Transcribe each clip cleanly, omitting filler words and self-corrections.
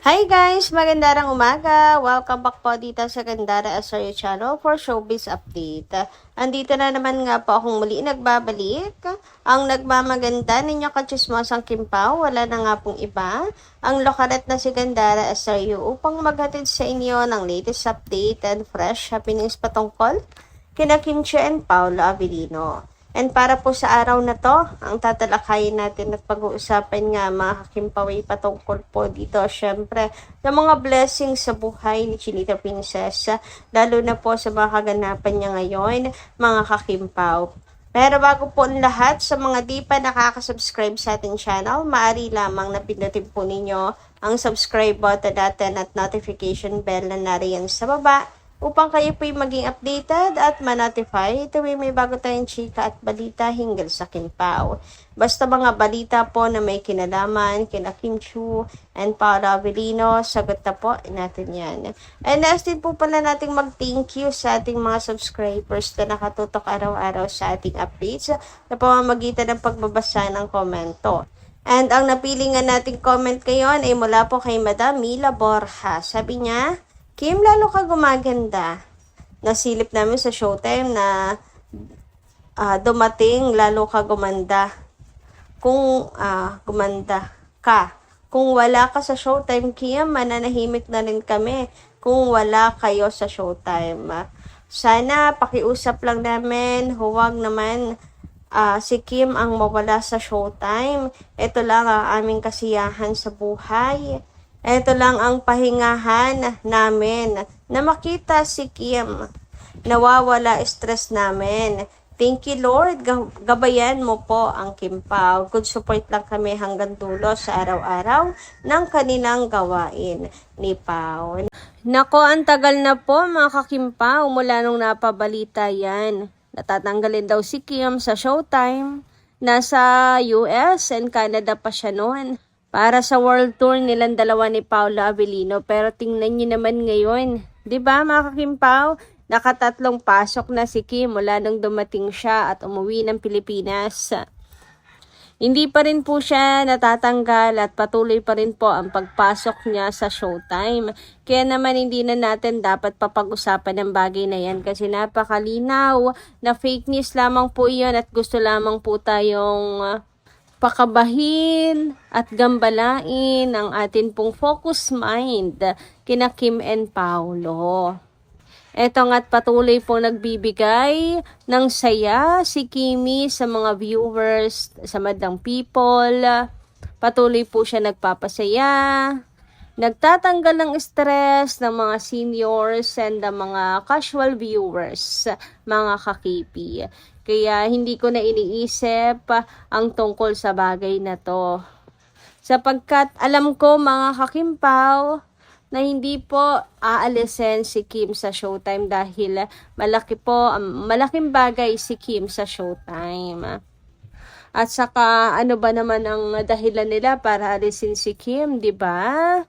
Hi guys! Magandang umaga! Welcome back po dito sa Gandara SRU Channel for Showbiz Update. Andito na naman nga po akong muli nagbabalik. Ang nagmamaganda ninyo kachismosang Kimpaw, wala na nga pong iba. Ang lokaret na si Gandara SRU upang maghatid sa inyo ng latest update and fresh happenings patungkol kina Kim Chiu and Paolo Avellino. And para po sa araw na to, ang tatalakayin natin at pag-uusapan nga mga kakimpaway patungkol po dito, syempre, ng mga blessings sa buhay ni Chinita Princess, lalo na po sa mga kaganapan niya ngayon, mga kakimpaw. Pero bago po ang lahat, sa mga di pa nakaka-subscribe sa ating channel, maaari lamang na pindutin po ninyo ang subscribe button natin at notification bell na nariyan sa baba, upang kayo po'y maging updated at ma-notify tuwing may bago tayong chika at balita hinggil sa Kimpaw. Basta mga balita po na may kinalaman kina Kim Chiu and Paolo Avellino, sagot na po natin yan. And next din po pala nating mag-thank you sa ating mga subscribers na nakatutok araw-araw sa ating updates na pamamagitan ng pagbabasa ng komento. And ang napili nga nating comment ngayon ay mula po kay Madam Mila Borja. Sabi niya, Kim, lalo ka gumaganda. Nasilip namin sa Showtime na dumating, lalo ka gumanda. Kung gumanda ka. Kung wala ka sa Showtime, Kim, mananahimik na rin kami kung wala kayo sa Showtime. Sana pakiusap lang namin, huwag naman si Kim ang mawala sa Showtime. Ito lang ang aming kasiyahan sa buhay. Ito lang ang pahingahan namin na makita si Kim. Nawawala stress namin. Thank you Lord, gabayan mo po ang Kimpaw. Good support lang kami hanggang dulo sa araw-araw ng kanilang gawain ni Pao. Nako, ang tagal na po mga kakimpaw mula nung napabalita yan. Natatanggalin daw si Kim sa Showtime. Nasa US and Canada pa siya noon para sa world tour nilang dalawa ni Paolo Avellino. Pero tingnan niyo naman ngayon, 'di ba mga kakimpaw? Nakatatlong pasok na si Kim mula nung dumating siya at umuwi ng Pilipinas. Hindi pa rin po siya natatanggal at patuloy pa rin po ang pagpasok niya sa Showtime. Kaya naman hindi na natin dapat papag-usapan ng bagay na yan kasi napakalinaw na fake news lamang po iyon at gusto lamang po tayong pakabahin at gambalain ang atin pong focus mind kina Kim and Paolo. Eto nga't patuloy po nagbibigay ng saya si Kimi sa mga viewers, sa madlang people. Patuloy po siya nagpapasaya, nagtatanggal ng stress ng mga seniors and ng mga casual viewers, mga kakipi. Kaya hindi ko na iniisip ang tungkol sa bagay na to. Sapagkat alam ko mga kakimpaw na hindi po aalisin si Kim sa Showtime dahil malaking bagay si Kim sa Showtime. At saka ano ba naman ang dahilan nila para alisin si Kim, 'di ba?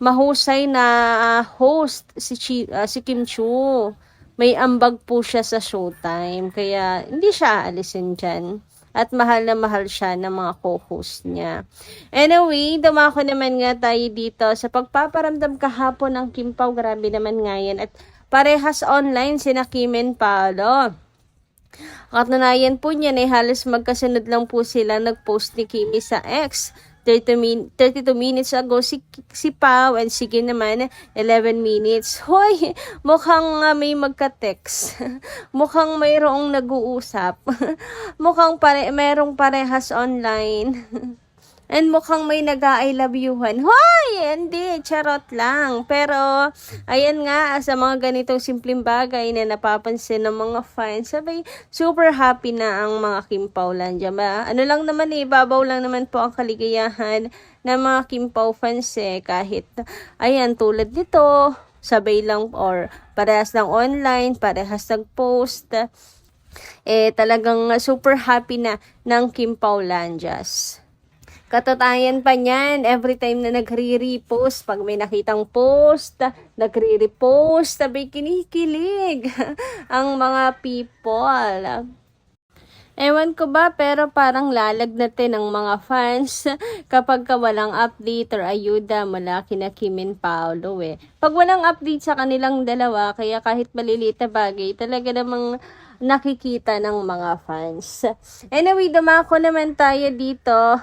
Mahusay na host si Kim Chiu. May ambag po siya sa Showtime, kaya hindi siya aalisin dyan. At mahal na mahal siya ng mga co-host niya. Anyway, dumako naman nga tayo dito sa pagpaparamdam kahapon ng Kimpaw. Grabe naman nga yan. At parehas online sina Kim and Paolo. Katunayan po niyan ay halos magkasunod lang po sila nag-post ni Kimi sa X. 32 minutes ago si Pao and sige naman 11 minutes. Hoy, mukhang may magka-text. Mukhang mayroong nag-uusap. Mukhang mayroong parehas online. And mukhang may nag-I love youhan. Hoy, hindi, charot lang. Pero, ayan nga, sa mga ganitong simpleng bagay na napapansin ng mga fans, sabay, super happy na ang mga Kimpawlandia. Ano lang naman babaw lang naman po ang kaligayahan ng mga Kimpaw fans kahit, ayan, tulad nito, sabay lang or parehas lang online, parehas nag-post. Talagang super happy na ng Kimpawlandias. Katatayan pa niyan, every time na nagre-repost, pag may nakitang post, nagre-repost, sabay kinikilig ang mga people. Ewan ko ba, pero parang lalagnatin ng mga fans kapag ka walang update or ayuda mula kina Kim and Paolo eh. Pag walang update sa kanilang dalawa, kaya kahit maliliit na bagay, talaga namang nakikita ng mga fans. Anyway, dumako naman tayo dito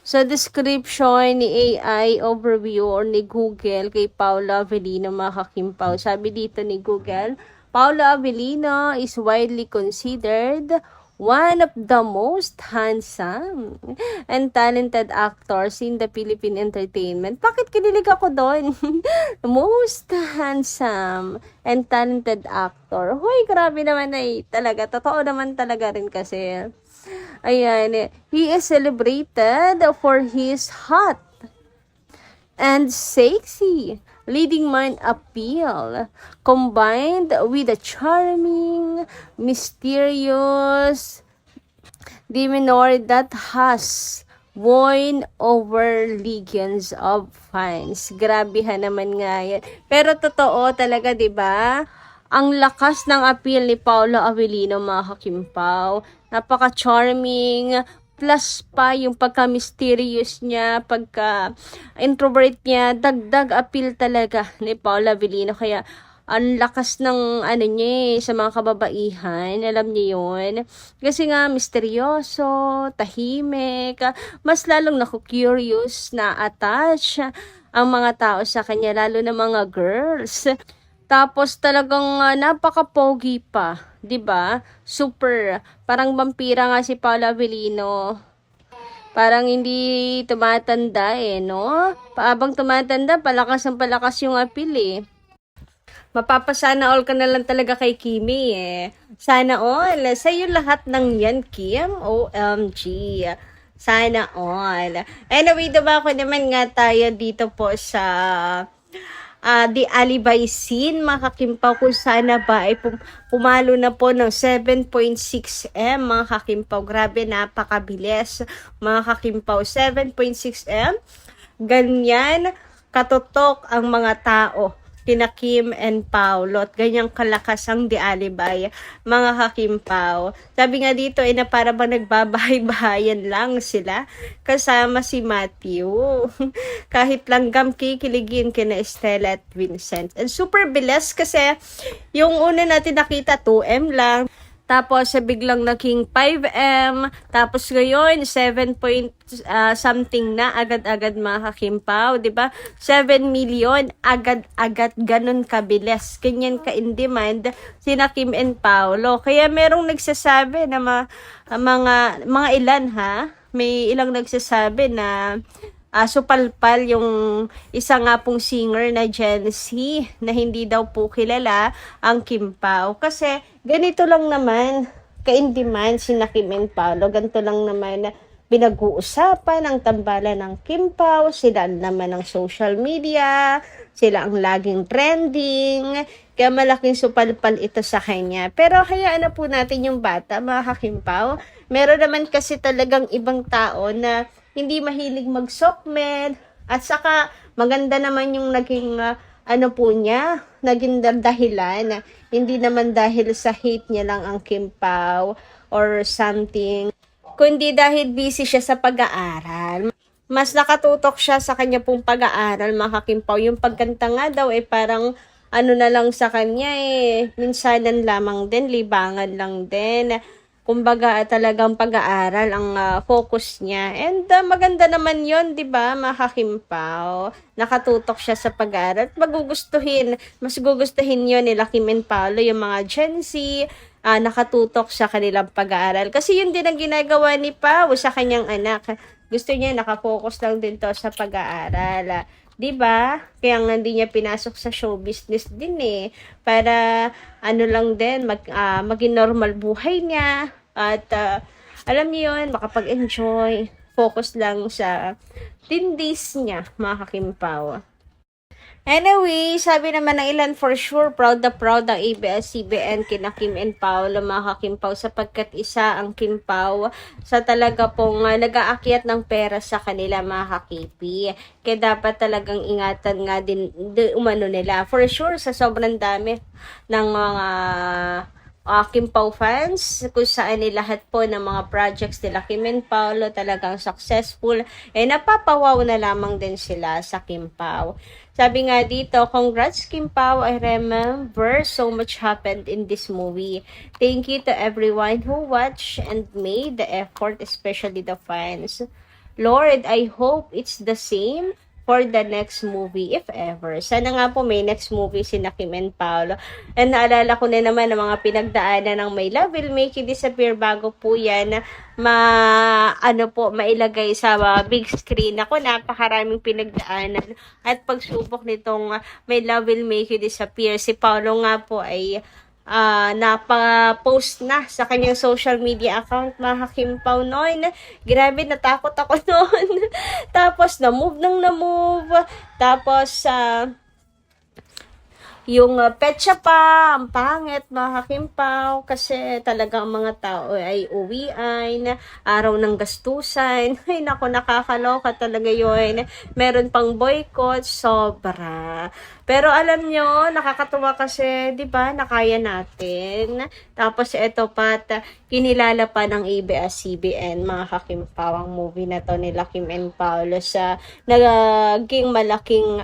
sa description ni AI overview or ni Google kay Paolo Avellino, mga kakimpaw. Sabi dito ni Google, Paolo Avellino is widely considered one of the most handsome and talented actors in the Philippine entertainment. Bakit kinilig ako doon? Most handsome and talented actor. Hoy, grabe naman ay talaga. Totoo naman talaga rin kasi. Ayan, he is celebrated for his hot and sexy leading man appeal combined with a charming, mysterious demeanor that has won over legions of fans. Grabehan naman nga yan. Pero totoo talaga, 'di ba? Ang lakas ng appeal ni Paolo Avellino, mga kakimpaw. Napaka-charming, plus pa yung pagka-mysterious niya, pagka-introvert niya, dagdag appeal talaga ni Paolo Avellino. Kaya, ang lakas ng ano niya sa mga kababaihan, alam niyo yun. Kasi nga, misteryoso, tahimik, mas lalong naku-curious, na-attach ang mga tao sa kanya, lalo na mga girls. Tapos talagang napaka-pogi pa, 'di ba? Super, parang vampira nga si Paolo Avellino. Parang hindi tumatanda no? Paabang tumatanda, palakas yung appeal eh. Mapapasana all ka na lang talaga kay Kimi eh. Sana all. Sa'yo lahat ng yan, Kim. OMG. Sana all. Anyway, diba ako naman nga tayo dito po sa The Alibay Scene, mga kakimpaw, kung sana ba ay pumalo na po ng 7.6M, mga kakimpaw. Grabe, napakabilis, mga kakimpaw. 7.6M, ganyan katutok ang mga tao kina Kim and Paolo, at ganyang kalakas ang The Alibay, mga kakimpaw. Sabi nga dito na para bang nagbabahay-bahayan lang sila kasama si Matthew. Kahit langgam kikiligin kina Estella at Vincent. And super bilis kasi yung una natin nakita 2M lang. Tapos biglang naging 5M. Tapos ngayon 7 point something na agad-agad, mga kakimpaw, 'di ba? 7 million agad-agad, ganun kabilis. Ganyan ka in demand sina Kim and Paolo. Kaya merong nagsasabi na mga ilan may ilang nagsasabi na supalpal yung isa nga pong singer na Gen Z na hindi daw po kilala ang Kim Pao. Kasi ganito lang naman, ka-in-demand si Kim and Paolo. Ganito lang naman na pinag-uusapan ang tambalan ng Kim Pao. Sila naman ang social media. Sila ang laging trending. Kaya malaking supalpal ito sa kanya. Pero hayaan na po natin yung bata, mga Kim Pao. Meron naman kasi talagang ibang tao na hindi mahilig mag-sokmed, at saka maganda naman yung naging naging dahilan. Hindi naman dahil sa hate niya lang ang Kim Pao or something, kundi dahil busy siya sa pag-aaral. Mas nakatutok siya sa kanya pong pag-aaral, mga Kim Pao. Yung pagkanta nga daw parang na lang sa kanya minsanan lamang din, libangan lang din. Kumbaga talagang pag-aaral ang focus niya. And maganda naman 'yon, 'di ba, mga kakimpaw? Nakatutok siya sa pag-aaral. Mas gugustuhin 'yon nila Kim and Paolo, yung mga Gen Z, nakatutok sa kanilang pag-aaral. Kasi yun din ang ginagawa ni Pao sa kanyang anak. Gusto niya nakafocus lang din to sa pag-aaral. 'Di ba? Kaya nga hindi niya pinasok sa show business din para lang din maging normal buhay niya at alam niyo 'yun, makapag-enjoy, focus lang sa teen days niya, mga kakimpaw. Anyway, sabi naman ng ilan, for sure, proud na proud ang ABS-CBN kina Kim and Paolo, mga kakimpaw, sapagkat isa ang Kim Pao sa talaga pong nag-aakyat ng pera sa kanila, mga kakipi. Kaya dapat talagang ingatan nga din umano nila. For sure, sa sobrang dami ng mga Kim Pao fans, kung saan lahat po ng mga projects nila Kim and Paolo talagang successful. Napapawaw na lamang din sila sa Kim Pao. Sabi nga dito, congrats Kim Pao, I remember so much happened in this movie. Thank you to everyone who watched and made the effort, especially the fans. Lord, I hope it's the same for the next movie, if ever. Sana nga po may next movie si Kim and Paolo. And naalala ko na naman ang mga pinagdaanan ng My Love Will Make You Disappear bago po yan mailagay sa big screen. Ako, napakaraming pinagdaanan at pagsubok nitong My Love Will Make You Disappear. Si Paolo nga po ay napa-post na sa kanyang social media account, mga Kim Pao noon. Grabe, natakot ako noon. Tapos, na-move. Tapos, yung petsa pa, ang pangit, mga Kim Pao, kasi talagang mga tao ay uwian, araw ng gastusan. Ay, naku, nakakaloka talaga yun. Meron pang boycott, sobra. Pero alam nyo, nakakatuwa kasi, di ba, nakaya natin. Tapos ito pat, kinilala pa ng ABS-CBN, mga Kim Pao, ang movie na to nila Kim and Paolo sa naging malaking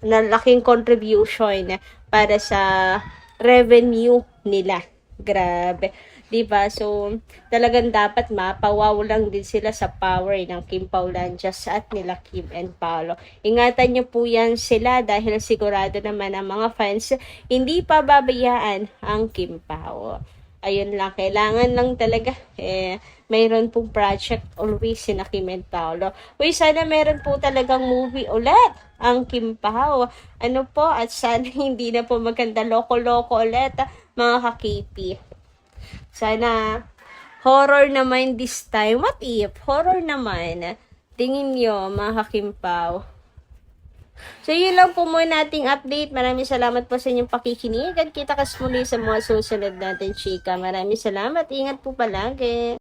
na laking contribution para sa revenue nila. Grabe. 'Di ba? So, talagang dapat mapawaw lang din sila sa power ng Kim Paulanjas at nila Kim and Paolo. Ingatan niyo po yan sila dahil sigurado naman ang mga fans hindi pa babayaan ang Kim Pao. Ayun lang, kailangan lang talaga mayroon pong project always si Kim and Paolo. Uy, sana meron po talagang movie ulit ang Kim Pao. At sana hindi na po maganda loko-loko ulit, mga ka-KP. Sana horror naman this time. What if? Horror naman. Tingin nyo, mga ka-Kim Pao. So, yun lang po muna nating update. Maraming salamat po sa inyong pakikinig. At kita kas muli sa mga susunod natin, chika. Maraming salamat. Ingat po palagi.